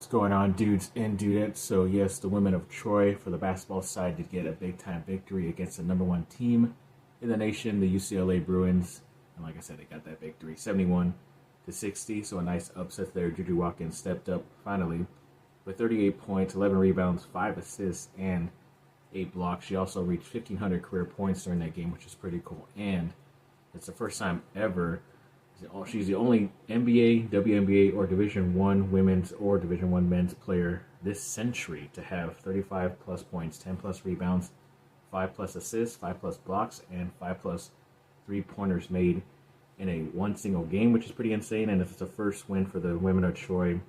What's going on, dudes and dudettes? So yes, the women of Troy for the basketball side did get a big-time victory against the number one team in the nation, the UCLA Bruins. And like I said, they got that victory, 71-60. So a nice upset there. Juju Watkins stepped up finally with 38 points, 11 rebounds, 5 assists, and 8 blocks. She also reached 1,500 career points during that game, which is pretty cool. And it's the first time ever. She's the only NBA, WNBA, or Division I women's or Division I men's player this century to have 35 plus points, 10 plus rebounds, 5 plus assists, 5 plus blocks, and 5 plus three-pointers made in a one single game, which is pretty insane. And it's the first win for the women of Troy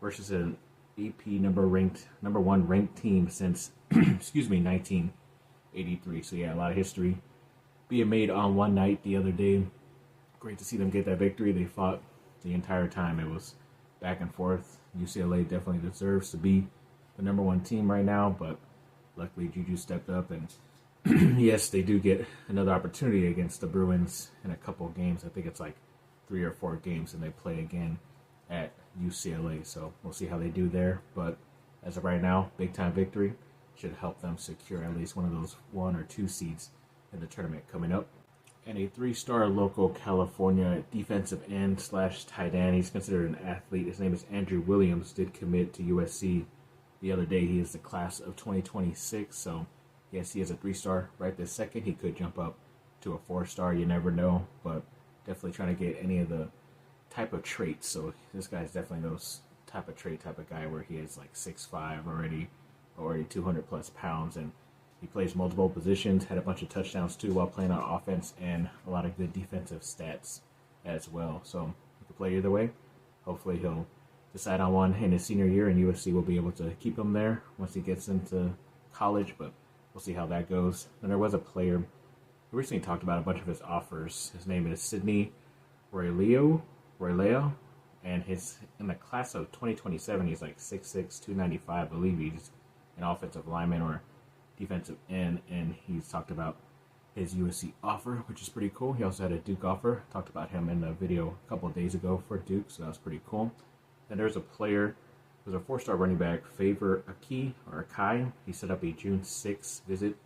versus an AP number one ranked team since 1983. So yeah, a lot of history being made on one night the other day. Great to see them get that victory. They fought the entire time. It was back and forth. UCLA definitely deserves to be the number one team right now, but luckily Juju stepped up, and yes, they do get another opportunity against the Bruins in a couple of games. I think it's like 3 or 4 games, and they play again at UCLA, so we'll see how they do there. But as of right now, big time victory should help them secure at least one of those 1 or 2 seeds in the tournament coming up. And a 3-star local California defensive end / tight end. He's considered an athlete. His name is Andrew Williams. Did commit to USC the other day. He is the class of 2026. So, yes, he is a 3-star right this second. He could jump up to a 4-star. You never know. But definitely trying to get any of the type of traits. So this guy's definitely those type of guy where he is like 6'5", already 200 plus pounds, and he plays multiple positions, had a bunch of touchdowns too while playing on offense, and a lot of good defensive stats as well. So he can play either way. Hopefully he'll decide on one in his senior year, and USC will be able to keep him there once he gets into college, but we'll see how that goes. And there was a player who recently talked about a bunch of his offers. His name is Sidney Royleo, and he's in the class of 2027. He's like 6'6", 295. I believe he's an offensive lineman or defensive end, and he's talked about his USC offer, which is pretty cool. He also had a Duke offer. Talked about him in the video a couple of days ago for Duke, so that was pretty cool. And there's a player who's a 4-star running back, Favor Akai. He set up a June 6th visit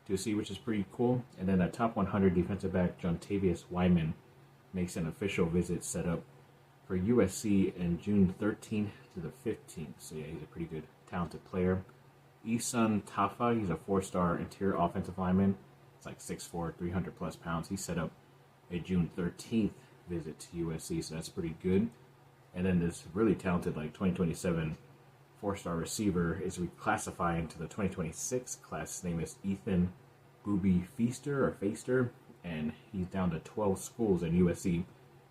to see, which is pretty cool. And then a top 100 defensive back, Jontavius Wyman, makes an official visit set up for USC in June 13th to the 15th. So yeah, he's a pretty good, talented player. Isun Tafa, he's a 4-star interior offensive lineman. It's like 6'4", 300 plus pounds. He set up a June 13th visit to USC, so that's pretty good. And then this really talented, like 2027 4-star receiver is reclassifying to the 2026 class. His name is Ethan Booby Feaster, and he's down to 12 schools, and USC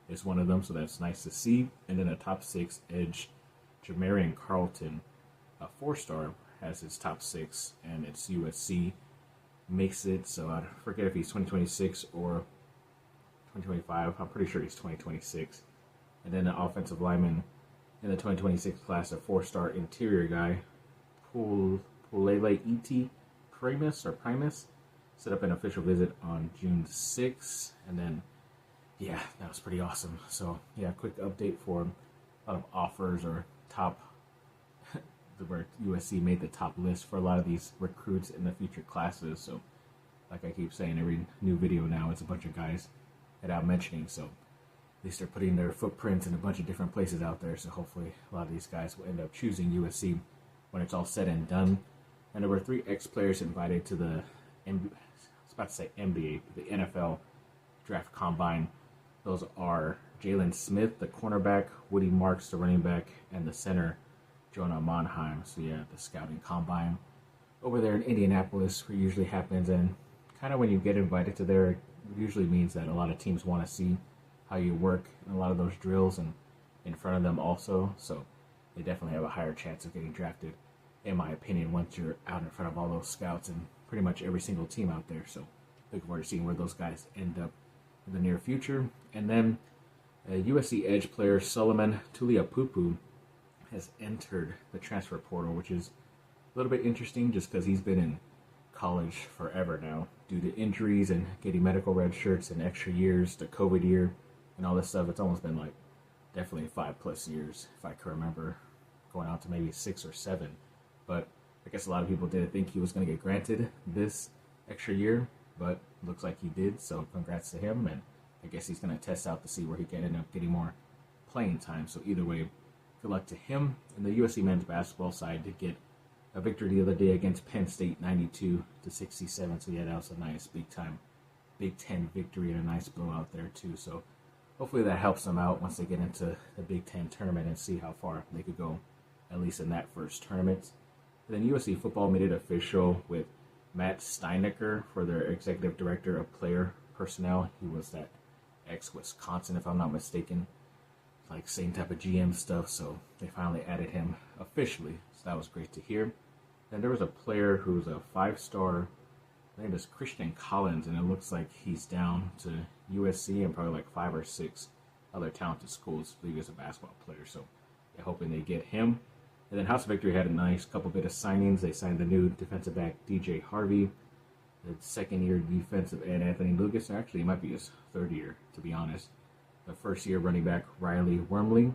is one of them, so that's nice to see. And then a top 6 edge, Jamarian Carlton, a 4-star, has his top 6, and it's USC makes it. So I forget if he's 2026 or 2025. I'm pretty sure he's 2026. And then the offensive lineman in the 2026 class, a 4-star interior guy, Pulele Iti Primus, set up an official visit on June 6th. And then, yeah, that was pretty awesome. So, yeah, quick update for a lot of offers or top where USC made the top list for a lot of these recruits in the future classes. So, like I keep saying, every new video now, it's a bunch of guys that I'm mentioning. So, at least they're putting their footprints in a bunch of different places out there. So, hopefully, a lot of these guys will end up choosing USC when it's all said and done. And there were 3 ex-players invited to the NBA, the NFL Draft Combine. Those are Jalen Smith, the cornerback, Woody Marks, the running back, and the center, Jonah Monheim. So yeah, the scouting combine over there in Indianapolis, where it usually happens, and kind of when you get invited to there, it usually means that a lot of teams want to see how you work in a lot of those drills and in front of them also. So they definitely have a higher chance of getting drafted, in my opinion, once you're out in front of all those scouts and pretty much every single team out there. So looking forward to seeing where those guys end up in the near future. And then USC edge player Solomon Tuliapupu has entered the transfer portal, which is a little bit interesting just because he's been in college forever now due to injuries and getting medical red shirts and extra years, the COVID year and all this stuff. It's almost been like definitely 5+ years, if I can remember going on to maybe 6 or 7. But I guess a lot of people didn't think he was going to get granted this extra year, but looks like he did. So congrats to him, and I guess he's going to test out to see where he can end up getting more playing time. So either way, good luck to him. And the USC men's basketball side did get a victory the other day against Penn State, 92-67. So yeah, that was a nice big-time Big Ten victory and a nice blowout there too. So hopefully that helps them out once they get into the Big Ten tournament and see how far they could go, at least in that first tournament. And then USC football made it official with Matt Steinecker for their executive director of player personnel. He was that ex-Wisconsin, if I'm not mistaken, like same type of GM stuff. So they finally added him officially. So that was great to hear. Then there was a player who's a 5-star. His name is Christian Collins, and it looks like he's down to USC and probably like 5 or 6 other talented schools. I believe he's a basketball player, so they're hoping they get him. And then House of Victory had a nice couple bit of signings. They signed the new defensive back DJ Harvey, the second-year defensive end Anthony Lucas. Actually, it might be his 3rd year, to be honest. The first-year running back Riley Wormley,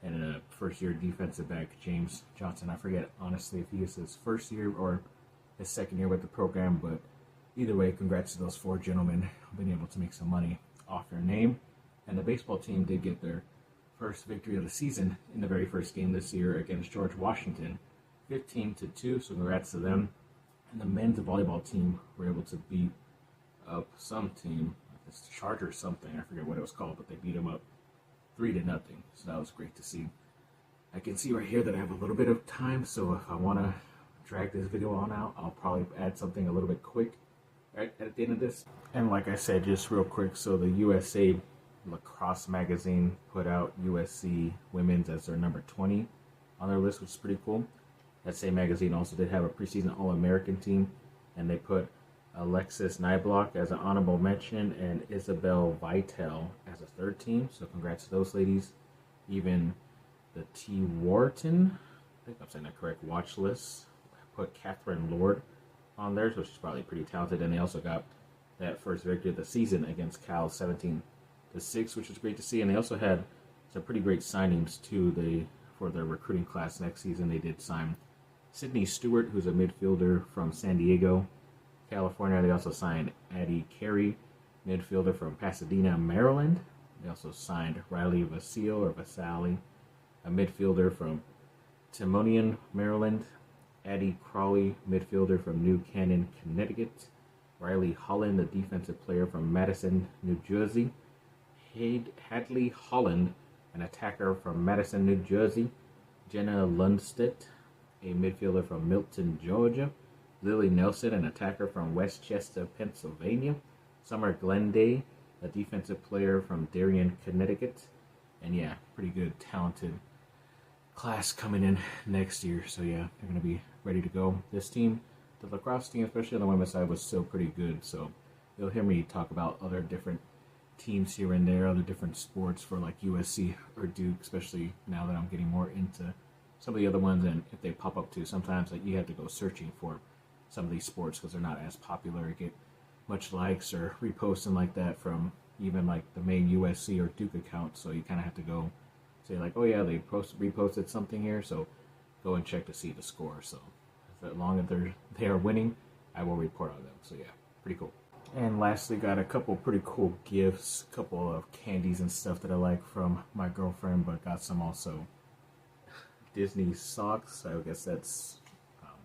and a first-year defensive back James Johnson. I forget honestly if he is his 1st year or his 2nd year with the program, but either way, congrats to those 4 gentlemen being able to make some money off their name. And the baseball team did get their first victory of the season in the very first game this year against George Washington, 15-2. So congrats to them. And the men's volleyball team were able to beat up some team, it's the Chargers something, I forget what it was called, but they beat them up 3-0. So that was great to see. I can see right here that I have a little bit of time, so if I want to drag this video on out, I'll probably add something a little bit quick right at the end of this. And like I said, just real quick, so the USA Lacrosse magazine put out USC women's as their number 20 on their list, which is pretty cool. That same magazine also did have a preseason All-American team, and they put Alexis Nyblock as an honorable mention and Isabel Vitale as a 3rd team. So congrats to those ladies. Even the T. Wharton, I think I'm saying that correct, watch list put Catherine Lord on there, so she's probably pretty talented. And they also got that first victory of the season against Cal, 17-6, which was great to see. And they also had some pretty great signings too. For their recruiting class next season, they did sign Sydney Stewart, who's a midfielder from San Diego, California. They also signed Addie Carey, midfielder from Pasadena, Maryland. They also signed Riley Vasali, a midfielder from Timonian, Maryland. Addie Crawley, midfielder from New Canaan, Connecticut. Riley Holland, a defensive player from Madison, New Jersey. Hadley Holland, an attacker from Madison, New Jersey. Jenna Lundstedt, a midfielder from Milton, Georgia. Lily Nelson, an attacker from Westchester, Pennsylvania. Summer Glenday, a defensive player from Darien, Connecticut. And yeah, pretty good, talented class coming in next year. So yeah, they're going to be ready to go. This team, the lacrosse team, especially on the women's side, was still pretty good. So you'll hear me talk about other different teams here and there, other different sports for like USC or Duke, especially now that I'm getting more into some of the other ones. And if they pop up too, sometimes like you have to go searching for some of these sports because they're not as popular or get much likes or reposting like that from even like the main USC or Duke account. So you kind of have to go say like, oh yeah, they reposted something here, so go and check to see the score. So as long as they are winning, I will report on them. So yeah, pretty cool. And lastly, got a couple pretty cool gifts, a couple of candies and stuff that I like from my girlfriend, but got some also Disney socks. I guess that's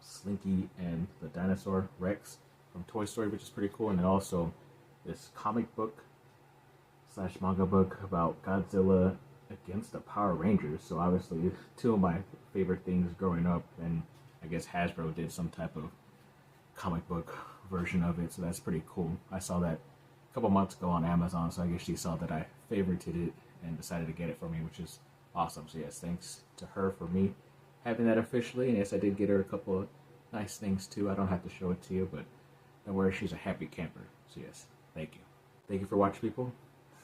Slinky and the dinosaur Rex from Toy Story, which is pretty cool. And then also this comic book / manga book about Godzilla against the Power Rangers. So obviously 2 of my favorite things growing up, and I guess Hasbro did some type of comic book version of it, so that's pretty cool. I saw that a couple months ago on Amazon, so I guess she saw that I favorited it and decided to get it for me, which is awesome. So yes, thanks to her for me having that officially. And yes, I did get her a couple of nice things too. I don't have to show it to you, but don't worry, she's a happy camper. So yes, thank you. Thank you for watching, people.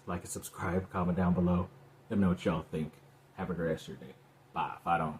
Like and subscribe, comment down below. Let me know what y'all think. Have a great rest of your day. Bye. Fight on.